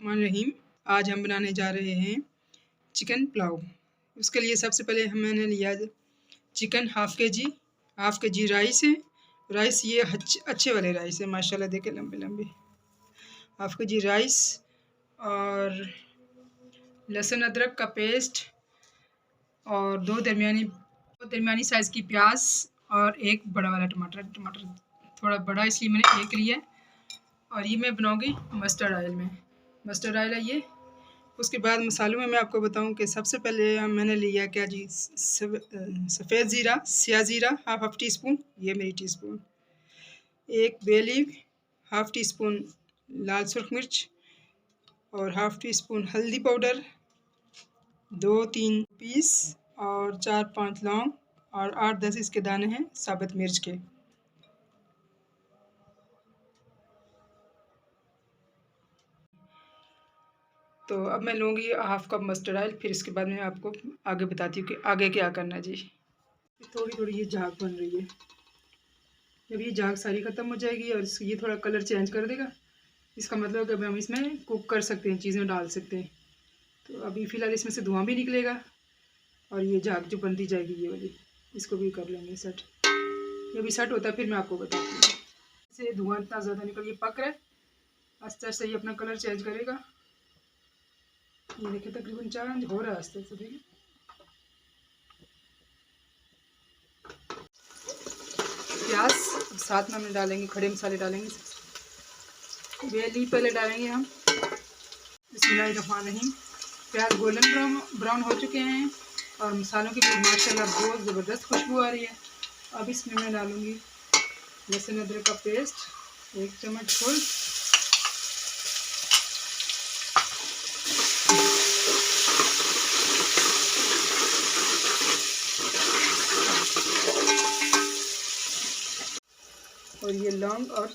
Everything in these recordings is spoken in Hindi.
बिस्मिल्लाहिर्रहमानिर्रहीम। आज हम बनाने जा रहे हैं चिकन पुलाव। उसके लिए सबसे पहले मैंने लिया चिकन हाफ़ के जी राइस है। राइस ये अच्छे वाले राइस है, माशाल्लाह देखे लंबे लंबे। हाफ़ के जी राइस और लहसुन अदरक का पेस्ट और दो दरमियानी साइज़ की प्याज और एक बड़ा वाला टमाटर थोड़ा बड़ा इसलिए मैंने एक लिया। और ये मैं बनाऊंगी मस्टर्ड ऑयल में। मस्टर्ड ऑयल है ये। उसके बाद मसालों में मैं आपको बताऊं कि सबसे पहले मैंने लिया क्या जी, सफ़ेद ज़ीरा, स्याह ज़ीरा हाफ़ टी स्पून, ये मेरी टी स्पून। एक bay leaf, half teaspoon लाल सुर्ख मिर्च और हाफ़ टी स्पून हल्दी पाउडर, 2-3 पीस और 4-5 लौंग और 8-10 इसके दाने हैं साबुत मिर्च के। तो अब मैं लूँगी हाफ़ कप मस्टर्ड ऑयल। फिर इसके बाद मैं आपको आगे बताती हूँ कि आगे क्या करना है जी। थोड़ी थोड़ी ये झाग बन रही है। जब ये झाग सारी ख़त्म हो जाएगी और ये थोड़ा कलर चेंज कर देगा, इसका मतलब है कि हम इसमें कुक कर सकते हैं, चीज़ें डाल सकते हैं। तो अभी फ़िलहाल इसमें से धुआं भी निकलेगा और ये झाग जो बनती जाएगी ये वाली, इसको भी कर लेंगे सेट। ये भी सेट होता है फिर मैं आपको बताती हूँ। इससे धुआं इतना ज़्यादा निकल, ये पक रहा है, आस्ते आस्ते ये अपना कलर चेंज करेगा। ये देखिए तकरीबन चेंज हो रहा है आस्ते आस्ते, देखिए। प्याज साथ में हम डालेंगे, खड़े मसाले डालेंगे, बे लीफ पहले डालेंगे हम। बिस्मिल्लाहिर्रहमानिर्रहीम। प्याज गोल्डन ब्राउन हो चुके हैं और मसालों की भी माशाल्लाह बहुत ज़बरदस्त खुशबू आ रही है। अब इसमें मैं डालूँगी लहसुन अदरक का पेस्ट 1 चम्मच फुल। और ये लौंग और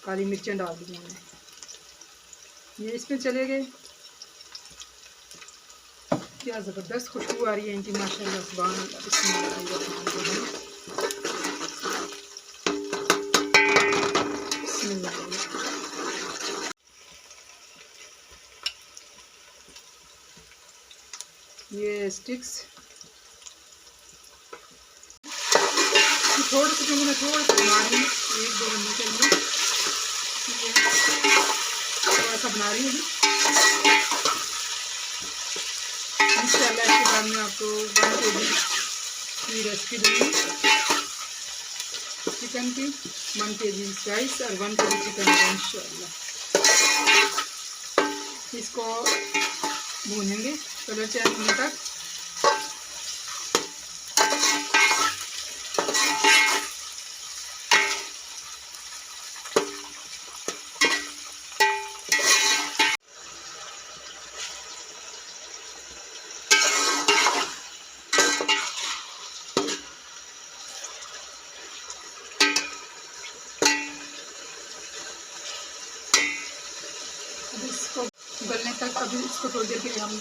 काली मिर्चें डाल दी मैंने, ये इसमें चले गए। क्या ज़बरदस्त खुशबू आ रही है इनकी माशाल्लाह, सुभान अल्लाह, बिस्मिल्लाह। ये स्टिक्स थोड़ा सा बना रही हूँ, 1-2 बंदे के लिए थोड़ा सा बना रही हूँ। इंशाल्लाह इसके बाद मैं आपको 1 kg की रेसिपी दूँगी चिकन की। 1 kg राइस और 1 kg चिकन का इंशाल्लाह। इसको भूनेंगे कलर चेंज होने तक। इसको गलने तक अभी इसको थोड़ी देर के लिए हम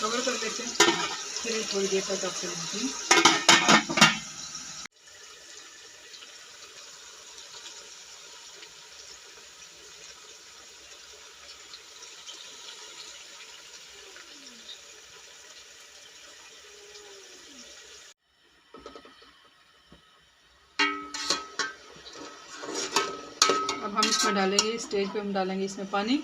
कवर कर लेते हैं, फिर थोड़ी देर तक आपसे मिलती हूँ। अब हम इसमें डालेंगे, स्टेज पे हम डालेंगे इसमें पानी।